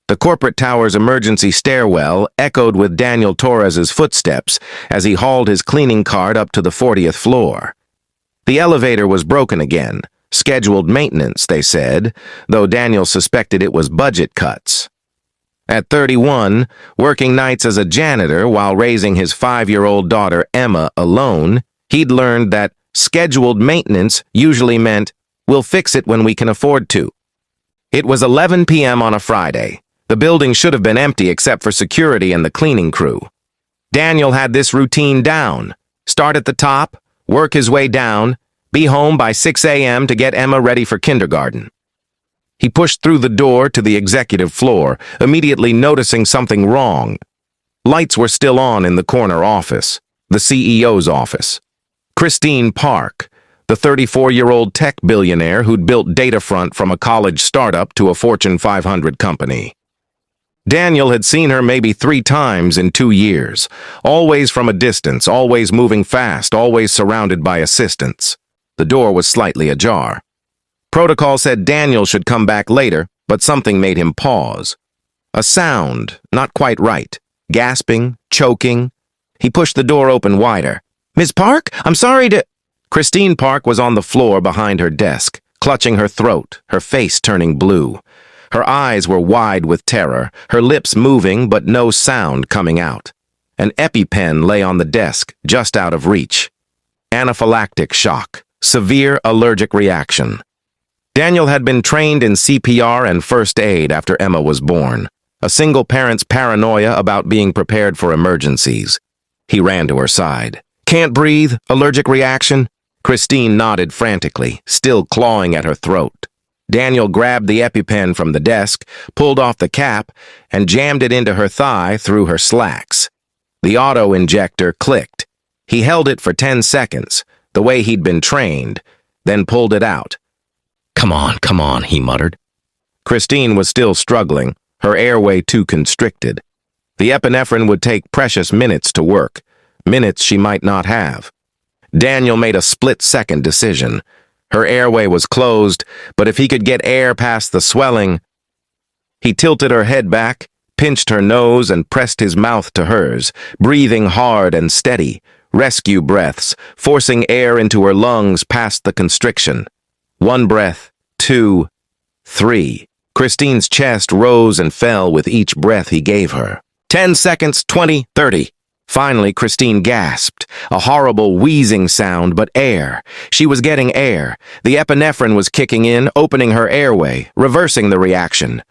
The corporate tower's emergency stairwell echoed with Daniel Torres's footsteps as he hauled his cleaning cart up to the 40th floor. The elevator was broken again. Scheduled maintenance, they said, though Daniel suspected it was budget cuts. At 31, working nights as a janitor while raising his 5-year-old daughter Emma alone, he'd learned that scheduled maintenance usually meant, "We'll fix it when we can afford to." It was 11 p.m. on a Friday. The building should have been empty except for security and the cleaning crew. Daniel had this routine down. Start at the top, work his way down, be home by 6 a.m. to get Emma ready for kindergarten. He pushed through the door to the executive floor, immediately noticing something wrong. Lights were still on in the corner office, the CEO's office. Christine Park, the 34-year-old tech billionaire who'd built Datafront from a college startup to a Fortune 500 company. Daniel had seen her maybe 3 times in 2 years, always from a distance, always moving fast, always surrounded by assistants. The door was slightly ajar. Protocol said Daniel should come back later, but something made him pause. A sound, not quite right. Gasping, choking. He pushed the door open wider. "Ms. Park, I'm sorry to—" Christine Park was on the floor behind her desk, clutching her throat, her face turning blue. Her eyes were wide with terror, her lips moving but no sound coming out. An EpiPen lay on the desk, just out of reach. Anaphylactic shock. Severe allergic reaction. Daniel had been trained in CPR and first aid after Emma was born. A single parent's paranoia about being prepared for emergencies. He ran to her side. "Can't breathe? Allergic reaction?" Christine nodded frantically, still clawing at her throat. Daniel grabbed the EpiPen from the desk, pulled off the cap, and jammed it into her thigh through her slacks. The auto-injector clicked. He held it for 10 seconds, the way he'd been trained, then pulled it out. Come on, he muttered. Christine was still struggling, her airway too constricted. The epinephrine would take precious minutes to work, minutes she might not have. Daniel made a split-second decision. Her airway was closed, but if he could get air past the swelling... He tilted her head back, pinched her nose, and pressed his mouth to hers, breathing hard and steady, rescue breaths, forcing air into her lungs past the constriction. 1 breath, 2, 3. Christine's chest rose and fell with each breath he gave her. 10 seconds, 20, 30. Finally, Christine gasped, a horrible wheezing sound, but air. She was getting air. The epinephrine was kicking in, opening her airway, reversing the reaction.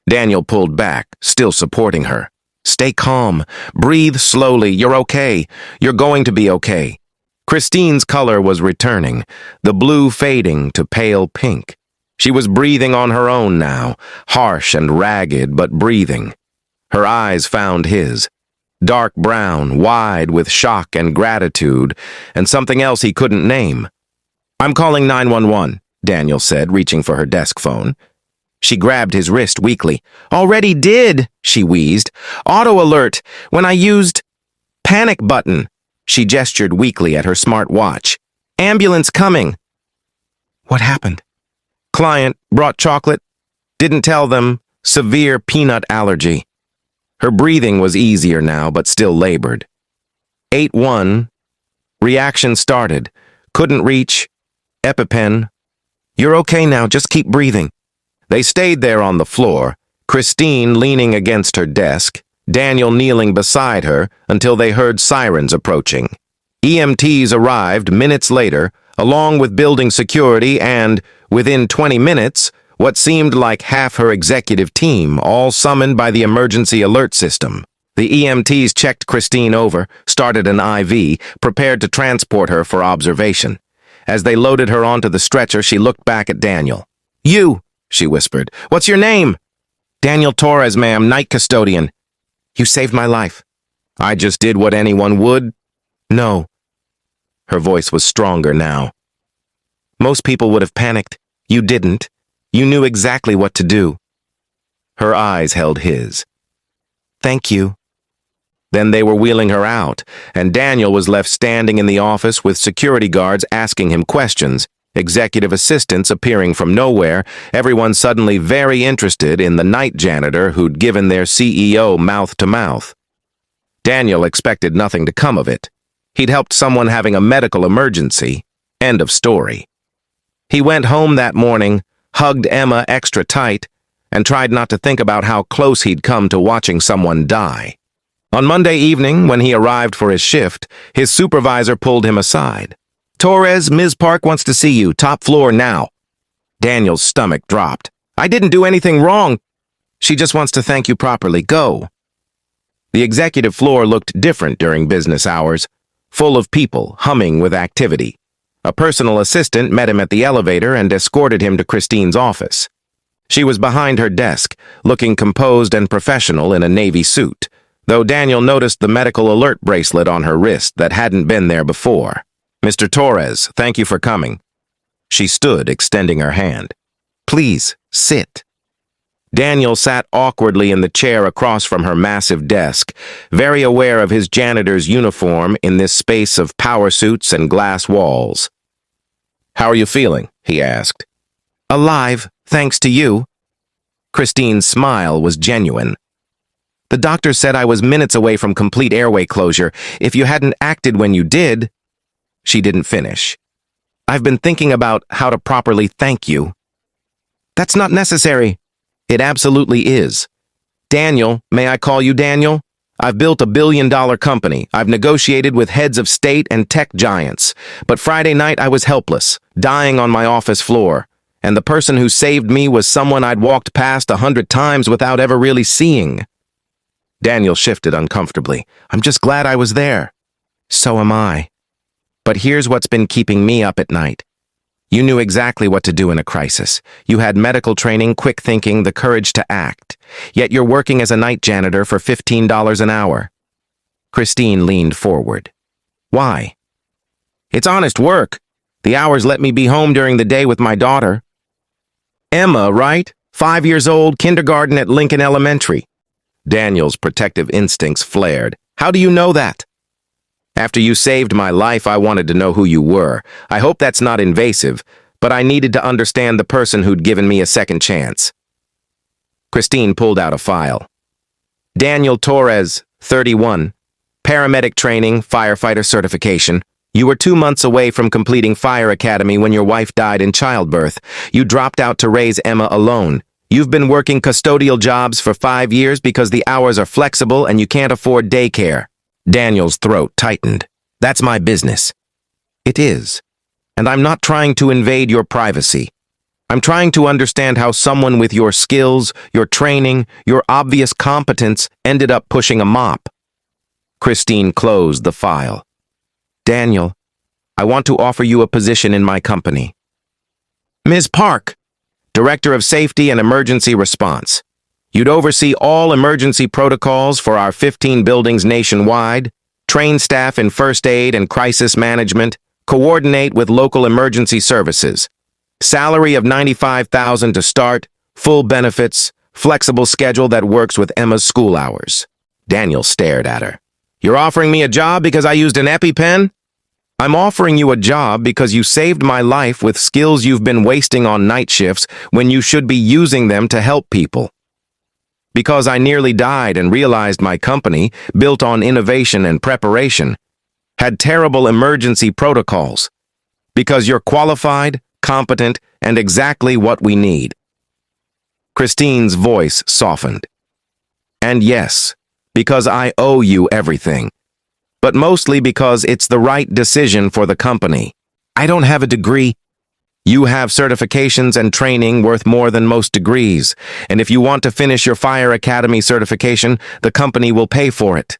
Daniel pulled back, still supporting her. "Stay calm. Breathe slowly. You're okay. You're going to be okay." Christine's color was returning, the blue fading to pale pink. She was breathing on her own now, harsh and ragged, but breathing. Her eyes found his. Dark brown, wide with shock and gratitude, and something else he couldn't name. "I'm calling 911, Daniel said, reaching for her desk phone. She grabbed his wrist weakly. "Already did," she wheezed. "Auto alert, when I used—" "Panic button." She gestured weakly at her smart watch. "Ambulance coming." What happened? Client brought chocolate. Didn't tell them. Severe peanut allergy. Her breathing was easier now, but still labored. 8-1. Reaction started. Couldn't reach. EpiPen. "You're okay now, just keep breathing." They stayed there on the floor, Christine leaning against her desk, Daniel kneeling beside her until they heard sirens approaching. EMTs arrived minutes later, along with building security and, within 20 minutes, what seemed like half her executive team, all summoned by the emergency alert system. The EMTs checked Christine over, started an IV, prepared to transport her for observation. As they loaded her onto the stretcher, she looked back at Daniel. "You," she whispered. "What's your name?" "Daniel Torres, ma'am, night custodian." "You saved my life." "I just did what anyone would." "No." Her voice was stronger now. "Most people would have panicked. You didn't. You knew exactly what to do." Her eyes held his. "Thank you." Then they were wheeling her out, and Daniel was left standing in the office with security guards asking him questions. executive assistants appearing from nowhere, everyone suddenly very interested in the night janitor who'd given their CEO mouth to mouth. Daniel expected nothing to come of it. He'd helped someone having a medical emergency. End of story. He went home that morning, hugged Emma extra tight, and tried not to think about how close he'd come to watching someone die. On Monday evening, when he arrived for his shift, his supervisor pulled him aside. "Torres, Ms. Park wants to see you, top floor now." Daniel's stomach dropped. "I didn't do anything wrong. She just wants to thank you properly. Go." The executive floor looked different during business hours, full of people humming with activity. A personal assistant met him at the elevator and escorted him to Christine's office. She was behind her desk, looking composed and professional in a navy suit, though Daniel noticed the medical alert bracelet on her wrist that hadn't been there before. "Mr. Torres, thank you for coming." She stood, extending her hand. "Please, sit." Daniel sat awkwardly in the chair across from her massive desk, very aware of his janitor's uniform in this space of power suits and glass walls. "How are you feeling?" he asked. "Alive, thanks to you." Christine's smile was genuine. "The doctor said I was minutes away from complete airway closure. If you hadn't acted when you did—" She didn't finish. "I've been thinking about how to properly thank you." "That's not necessary." "It absolutely is. Daniel, may I call you Daniel? I've built a billion-dollar company. I've negotiated with heads of state and tech giants. But Friday night I was helpless, dying on my office floor. And the person who saved me was someone I'd walked past 100 times without ever really seeing." Daniel shifted uncomfortably. "I'm just glad I was there." "So am I. But here's what's been keeping me up at night. You knew exactly what to do in a crisis. You had medical training, quick thinking, the courage to act. Yet you're working as a night janitor for $15 an hour. Christine leaned forward. "Why?" "It's honest work. The hours let me be home during the day with my daughter." "Emma, right? 5 years old, kindergarten at Lincoln Elementary." Daniel's protective instincts flared. "How do you know that?" "After you saved my life, I wanted to know who you were. I hope that's not invasive, but I needed to understand the person who'd given me a second chance." Christine pulled out a file. "Daniel Torres, 31. Paramedic training, firefighter certification. You were 2 months away from completing fire academy when your wife died in childbirth. You dropped out to raise Emma alone. You've been working custodial jobs for 5 years because the hours are flexible and you can't afford daycare." Daniel's throat tightened. "That's my business." "It is. And I'm not trying to invade your privacy. I'm trying to understand how someone with your skills, your training, your obvious competence ended up pushing a mop." Christine closed the file. "Daniel, I want to offer you a position in my company." "Ms. Park, Director of Safety and Emergency Response. You'd oversee all emergency protocols for our 15 buildings nationwide, train staff in first aid and crisis management, coordinate with local emergency services. Salary of $95,000 to start, full benefits, flexible schedule that works with Emma's school hours." Daniel stared at her. "You're offering me a job because I used an EpiPen?" "I'm offering you a job because you saved my life with skills you've been wasting on night shifts when you should be using them to help people. Because I nearly died and realized my company, built on innovation and preparation, had terrible emergency protocols. Because you're qualified, competent, and exactly what we need." Christine's voice softened. "And yes, because I owe you everything. But mostly because it's the right decision for the company. I don't have a degree. You have certifications and training worth more than most degrees, and if you want to finish your Fire Academy certification, the company will pay for it."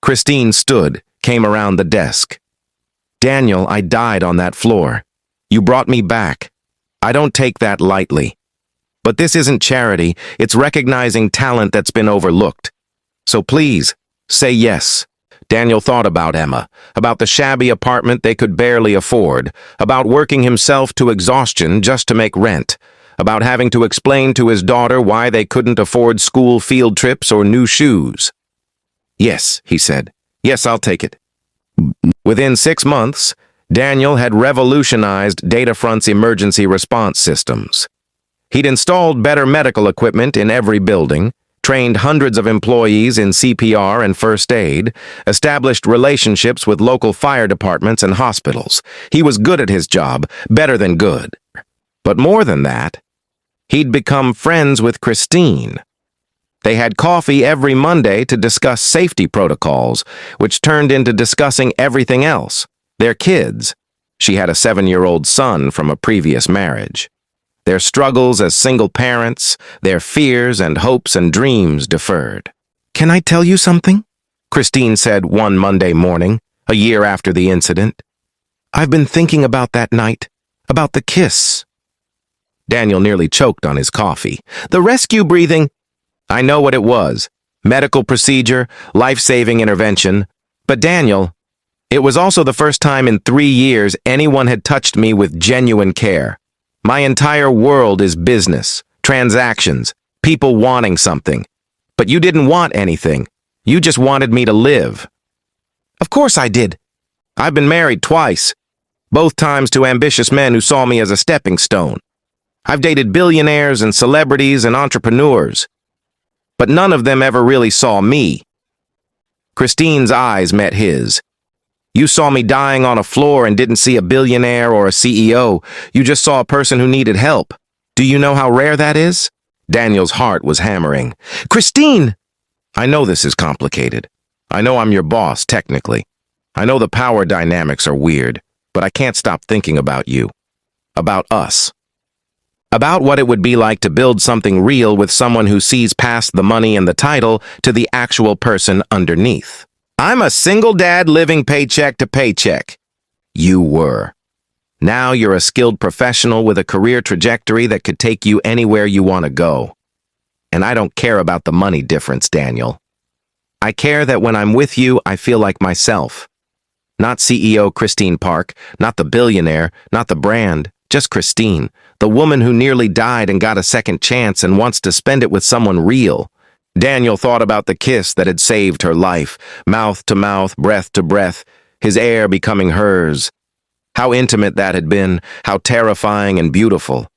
Christine stood, came around the desk. "Daniel, I died on that floor. You brought me back. I don't take that lightly. But this isn't charity, it's recognizing talent that's been overlooked. So please, say yes." Daniel thought about Emma, about the shabby apartment they could barely afford, about working himself to exhaustion just to make rent, about having to explain to his daughter why they couldn't afford school field trips or new shoes. "Yes," he said. "Yes, I'll take it." Within 6 months, Daniel had revolutionized Datafront's emergency response systems. He'd installed better medical equipment in every building, trained hundreds of employees in CPR and first aid, established relationships with local fire departments and hospitals. He was good at his job, better than good. But more than that, he'd become friends with Christine. They had coffee every Monday to discuss safety protocols, which turned into discussing everything else. Their kids. She had a 7-year-old son from a previous marriage. Their struggles as single parents, their fears and hopes and dreams deferred. "Can I tell you something?" Christine said one Monday morning, a year after the incident. "I've been thinking about that night, about the kiss." Daniel nearly choked on his coffee. "The rescue breathing—" "I know what it was. Medical procedure, life-saving intervention. But Daniel, it was also the first time in 3 years anyone had touched me with genuine care. My entire world is business, transactions, people wanting something. But you didn't want anything. You just wanted me to live." "Of course I did. I've been married twice, both times to ambitious men who saw me as a stepping stone. I've dated billionaires and celebrities and entrepreneurs. But none of them ever really saw me." Christine's eyes met his. "You saw me dying on a floor and didn't see a billionaire or a CEO. You just saw a person who needed help. Do you know how rare that is?" Daniel's heart was hammering. "Christine!" "I know this is complicated. I know I'm your boss, technically. I know the power dynamics are weird, but I can't stop thinking about you. About us. About what it would be like to build something real with someone who sees past the money and the title to the actual person underneath. I'm a single dad living paycheck to paycheck. You were. Now you're a skilled professional with a career trajectory that could take you anywhere you want to go. And I don't care about the money difference, Daniel. I care that when I'm with you, I feel like myself. Not CEO Christine Park, not the billionaire, not the brand, just Christine, the woman who nearly died and got a second chance and wants to spend it with someone real." Daniel thought about the kiss that had saved her life, mouth to mouth, breath to breath, his air becoming hers. How intimate that had been, how terrifying and beautiful.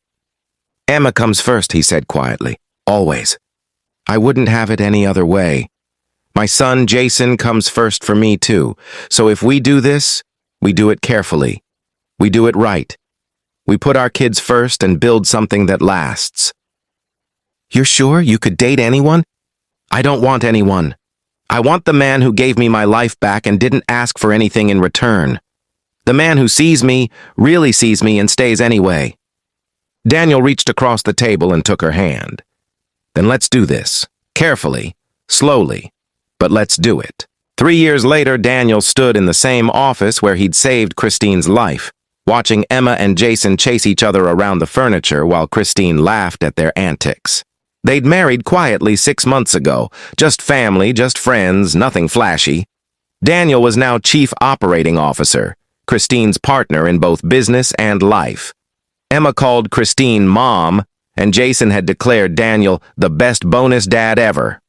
"Emma comes first," he said quietly. "Always. I wouldn't have it any other way. My son, Jason, comes first for me, too. So if we do this, we do it carefully. We do it right. We put our kids first and build something that lasts." "You're sure you could date anyone?" "I don't want anyone. I want the man who gave me my life back and didn't ask for anything in return. The man who sees me, really sees me, and stays anyway." Daniel reached across the table and took her hand. "Then let's do this. Carefully, slowly, but let's do it." 3 years later, Daniel stood in the same office where he'd saved Christine's life, watching Emma and Jason chase each other around the furniture while Christine laughed at their antics. They'd married quietly 6 months ago, just family, just friends, nothing flashy. Daniel was now Chief Operating Officer, Christine's partner in both business and life. Emma called Christine Mom, and Jason had declared Daniel the best bonus dad ever.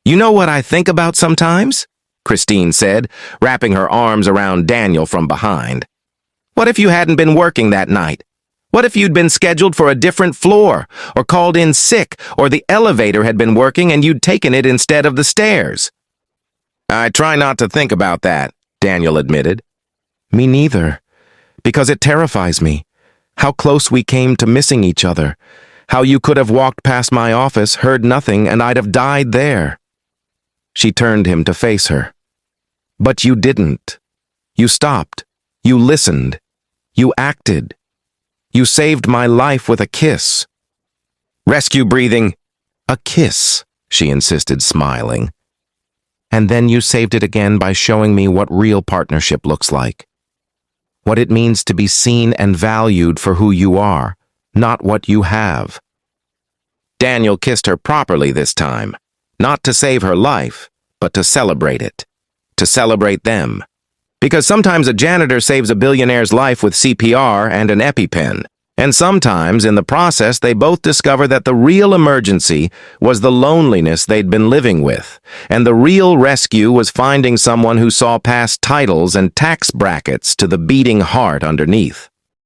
"You know what I think about sometimes?" Christine said, wrapping her arms around Daniel from behind. "What if you hadn't been working that night? What if you'd been scheduled for a different floor, or called in sick, or the elevator had been working and you'd taken it instead of the stairs?" "I try not to think about that," Daniel admitted. "Me neither, because it terrifies me. How close we came to missing each other. How you could have walked past my office, heard nothing, and I'd have died there." She turned him to face her. "But you didn't. You stopped. You listened. You acted. You saved my life with a kiss." "Rescue breathing." "A kiss," she insisted, smiling. "And then you saved it again by showing me what real partnership looks like. What it means to be seen and valued for who you are, not what you have." Daniel kissed her properly this time, not to save her life, but to celebrate it, to celebrate them. Because sometimes a janitor saves a billionaire's life with CPR and an EpiPen, And sometimes, in the process, they both discover that the real emergency was the loneliness they'd been living with, and the real rescue was finding someone who saw past titles and tax brackets to the beating heart underneath.